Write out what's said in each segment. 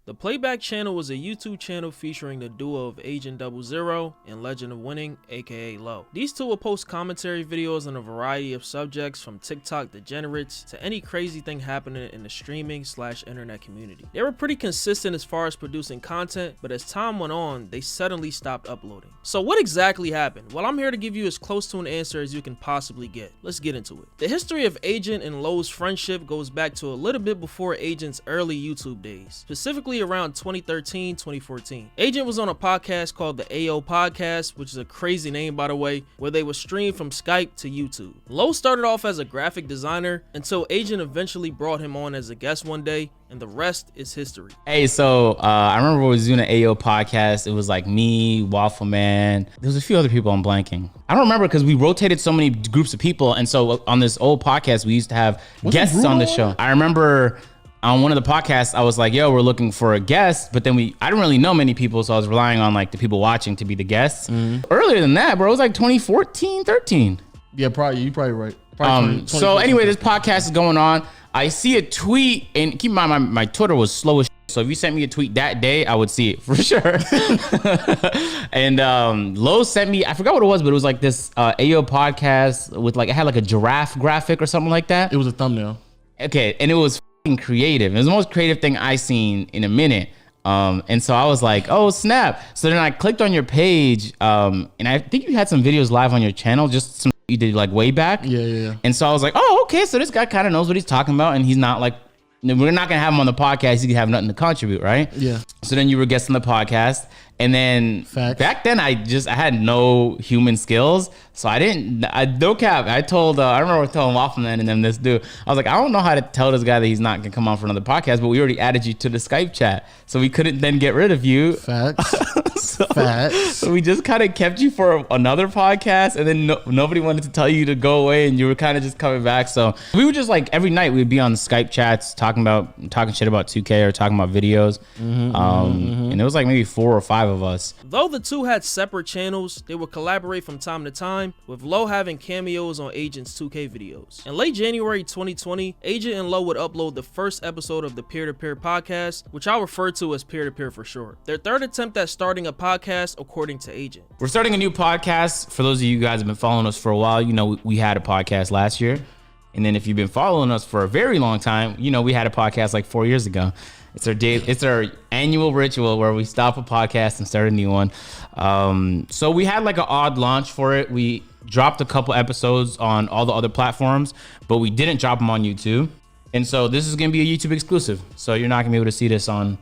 The Playback channel was a YouTube channel featuring the duo of Agent00 and Legend of Winning, aka LOW. These two will post commentary videos on a variety of subjects from TikTok degenerates to any crazy thing happening in the streaming/internet community. They were pretty consistent as far as producing content, but as time went on, they suddenly stopped uploading. So what exactly happened? Well, I'm here to give you as close to an answer as you can possibly get. Let's get into it. The history of Agent and LOW's friendship goes back to a little bit before Agent's early YouTube days, specifically around 2013-2014. Agent was on a podcast called the AO Podcast, which is a crazy name by the way, where they would stream from Skype to YouTube. LOW started off as a graphic designer until Agent eventually brought him on as a guest one day, and the rest is history. Hey, so I remember we was doing an AO podcast. It was like me, Waffle Man. There was a few other people I'm blanking. I don't remember because we rotated so many groups of people, and so on this old podcast we used to have guests on the show. I remember on one of the podcasts, I was like, yo, we're looking for a guest, but then I didn't really know many people, so I was relying on like the people watching to be the guests. Earlier than that, bro, it was like 2014, 13. Yeah, probably. You're probably right. Probably so anyway, this podcast is going on. I see a tweet, and keep in mind, my Twitter was slow as shit, so if you sent me a tweet that day, I would see it for sure. And LOW sent me, I forgot what it was, but it was like this AO podcast with like, it had like a giraffe graphic or something like that. It was a thumbnail. Okay, and it was creative. It was the most creative thing I seen in a minute. And so I was like, oh snap. So then I clicked on your page, and I think you had some videos live on your channel, just some you did like way back. Yeah. And so I was like, oh, okay, so this guy kind of knows what he's talking about, and he's not like, we're not gonna have him on the podcast, he can have nothing to contribute, right? Yeah. So then you were guesting the podcast, and then back then I had no human skills, so no cap. I remember telling Waffleman and then this dude, I was like, I don't know how to tell this guy that he's not gonna come on for another podcast, but we already added you to the Skype chat, so we couldn't then get rid of you. Facts. So we just kind of kept you for another podcast, and then nobody wanted to tell you to go away, and you were kind of just coming back. So we were just like every night we'd be on the Skype chats talking shit about 2K or talking about videos. And it was like maybe 4 or 5 of us. Though the two had separate channels, they would collaborate from time to time, with LOW having cameos on Agent's 2K videos. In late January 2020, Agent and LOW would upload the first episode of the Peer-to-Peer podcast, which I'll refer to as Peer-to-Peer for short. Their third attempt at starting a podcast, according to Agent. We're starting a new podcast. For those of you guys who have been following us for a while, you know we had a podcast last year. And then if you've been following us for a very long time, you know we had a podcast like 4 years ago. It's our annual ritual where we stop a podcast and start a new one. So we had like an odd launch for it. We dropped a couple episodes on all the other platforms, but we didn't drop them on YouTube. And so this is going to be a YouTube exclusive. So you're not going to be able to see this on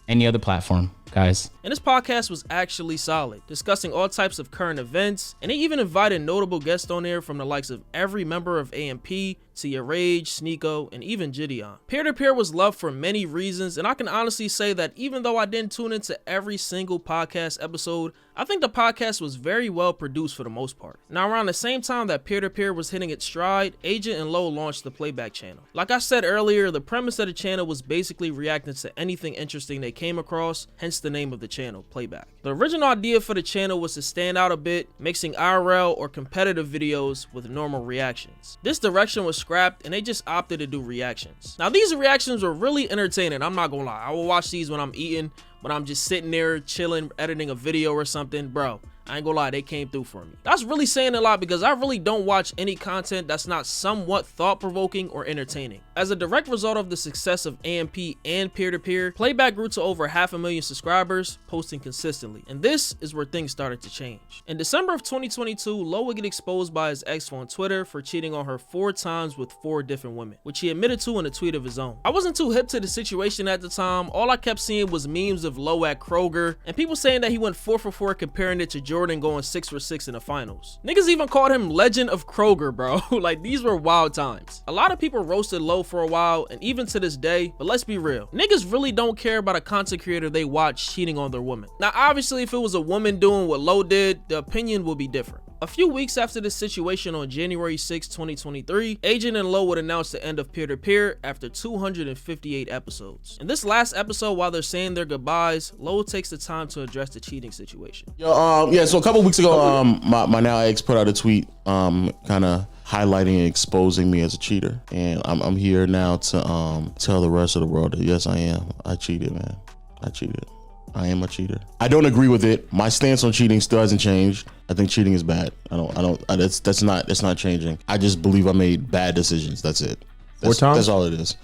any other platform, guys. And this podcast was actually solid, discussing all types of current events, and they even invited notable guests on there from the likes of every member of AMP, Tia Rage, Sneeko, and even Gideon. Peer-to-Peer was loved for many reasons, and I can honestly say that even though I didn't tune into every single podcast episode, I think the podcast was very well produced for the most part. Now around the same time that Peer-to-Peer was hitting its stride, Agent and LOW launched the Playback channel. Like I said earlier, the premise of the channel was basically reacting to anything interesting they came across, hence the name of the channel, Playback. The original idea for the channel was to stand out a bit, mixing IRL or competitive videos with normal reactions. This direction was scrapped and they just opted to do reactions. Now these reactions were really entertaining, I'm not gonna lie. I will watch these when I'm eating, when I'm just sitting there chilling, editing a video or something. Bro, I ain't gonna lie, they came through for me. That's really saying a lot because I really don't watch any content that's not somewhat thought-provoking or entertaining. As a direct result of the success of AMP and Peer-to-Peer, Playback grew to over 500,000 subscribers, posting consistently. And this is where things started to change. In December of 2022, LOW would get exposed by his ex on Twitter for cheating on her 4 times with 4 different women, which he admitted to in a tweet of his own. I wasn't too hip to the situation at the time. All I kept seeing was memes of LOW at Kroger and people saying that he went 4 for 4 comparing it to Jordan going 6 for 6 in the finals. Niggas even called him Legend of Kroger, bro. Like these were wild times. A lot of people roasted LOW for a while and even to this day, but let's be real. Niggas really don't care about a content creator they watch cheating on their woman. Now obviously if it was a woman doing what LOW did, the opinion will be different. A few weeks after this situation on January 6, 2023, Agent and LOW would announce the end of Peer-to-Peer after 258 episodes. In this last episode, while they're saying their goodbyes, LOW takes the time to address the cheating situation. Yeah, so a couple weeks ago, my now ex put out a tweet kind of highlighting and exposing me as a cheater. And I'm here now to tell the rest of the world that yes, I am. I cheated, man. I cheated. I am a cheater. I don't agree with it. My stance on cheating still hasn't changed. I think cheating is bad. That's not changing. I just believe I made bad decisions. That's it. Four times? That's all it is.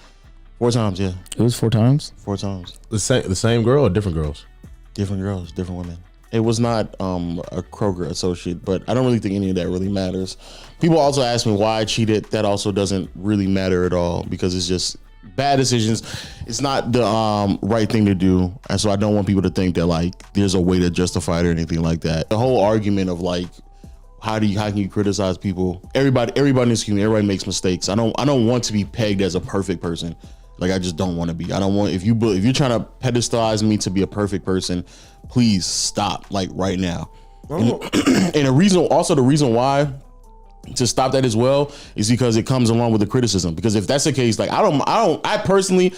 4 times, yeah. It was 4 times? 4 times. The same girl or different girls? Different girls, different women. It was not a Kroger associate, but I don't really think any of that really matters. People also ask me why I cheated. That also doesn't really matter at all because it's just bad decisions. It's not the right thing to do, and so I don't want people to think that like there's a way to justify it or anything like that. The whole argument of like how can you criticize people? Everybody is human. Everybody makes mistakes. I don't want to be pegged as a perfect person. Like I just don't want to be. I don't want if you're trying to pedestalize me to be a perfect person, please stop like right now. And the reason why to stop that as well is because it comes along with the criticism. Because if that's the case, like I personally,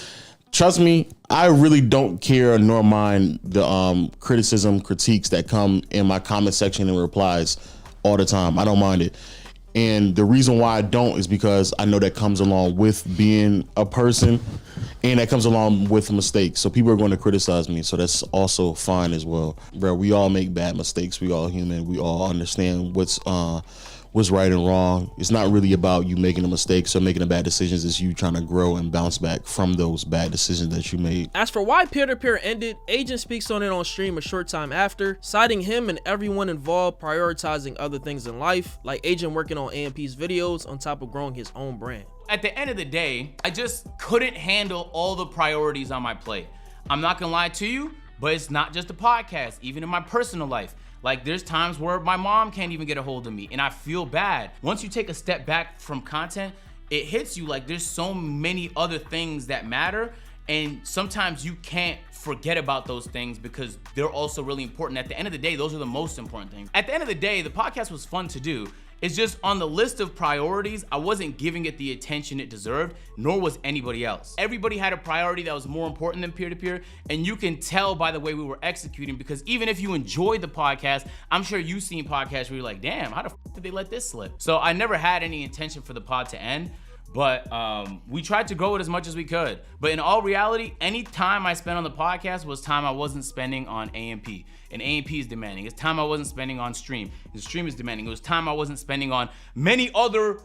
trust me, I really don't care nor mind the critiques that come in my comment section and replies all the time. I don't mind it. And the reason why I don't is because I know that comes along with being a person and that comes along with mistakes. So people are going to criticize me. So that's also fine as well. Bro, we all make bad mistakes. We all human. We all understand what's right and wrong. It's not really about you making a mistake or making a bad decisions. It's you trying to grow and bounce back from those bad decisions that you made. As for why peer-to-peer ended, Agent speaks on it on stream a short time after, citing him and everyone involved prioritizing other things in life, like Agent working on AMP's videos on top of growing his own brand. At the end of the day, I just couldn't handle all the priorities on my plate. I'm not gonna lie to you, but it's not just a podcast, even in my personal life. Like there's times where my mom can't even get a hold of me and I feel bad. Once you take a step back from content, it hits you like there's so many other things that matter, and sometimes you can't forget about those things because they're also really important. At the end of the day, those are the most important things. At the end of the day, the podcast was fun to do. It's just on the list of priorities, I wasn't giving it the attention it deserved, nor was anybody else. Everybody had a priority that was more important than peer-to-peer, and you can tell by the way we were executing, because even if you enjoyed the podcast, I'm sure you've seen podcasts where you're like, damn, how the f did they let this slip? So I never had any intention for the pod to end, but we tried to grow it as much as we could. But in all reality, any time I spent on the podcast was time I wasn't spending on AMP. And AMP is demanding. It's time I wasn't spending on stream. The stream is demanding. It was time I wasn't spending on many other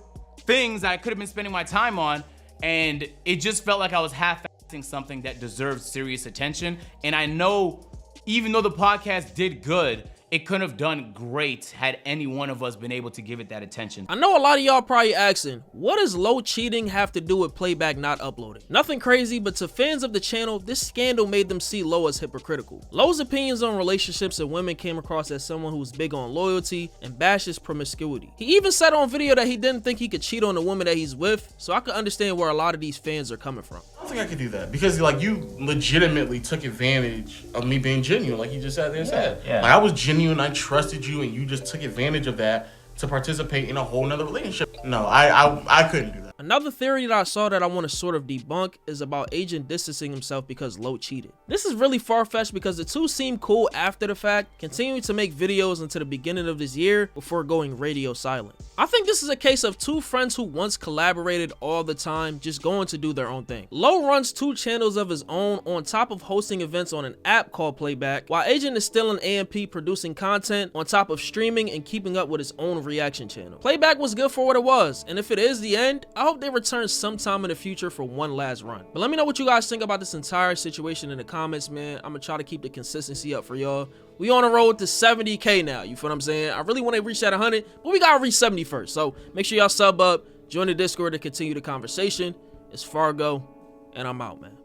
things that I could have been spending my time on. And it just felt like I was half-assing something that deserved serious attention. And I know, even though the podcast did good, it couldn't have done great had any one of us been able to give it that attention. I know a lot of y'all probably asking, what does Low cheating have to do with Playback not uploading? Nothing crazy, but to fans of the channel, this scandal made them see Low as hypocritical. Low's opinions on relationships and women came across as someone who's big on loyalty and bashes promiscuity. He even said on video that he didn't think he could cheat on the woman that he's with, so I can understand where a lot of these fans are coming from. I don't think I could do that because like you legitimately took advantage of me being genuine, like you just sat there and said. Yeah. Like I was genuine, I trusted you, and you just took advantage of that to participate in a whole nother relationship. No, I couldn't do that. Another theory that I saw that I want to sort of debunk is about Agent distancing himself because Low cheated. This is really far-fetched because the two seem cool after the fact, continuing to make videos until the beginning of this year before going radio silent. I think this is a case of two friends who once collaborated all the time just going to do their own thing. Low runs 2 channels of his own on top of hosting events on an app called Playback, while Agent is still in AMP producing content on top of streaming and keeping up with his own reaction channel. Playback was good for what it was, and if it is the end, I hope they return sometime in the future for one last run. But let me know what you guys think about this entire situation in the comments, man. I'm gonna try to keep the consistency up for y'all. We on the road to 70K now, you feel what I'm saying? I really want to reach that 100, but we gotta reach 70 first. So make sure y'all sub up, join the Discord to continue the conversation. It's Fargo, and I'm out, man.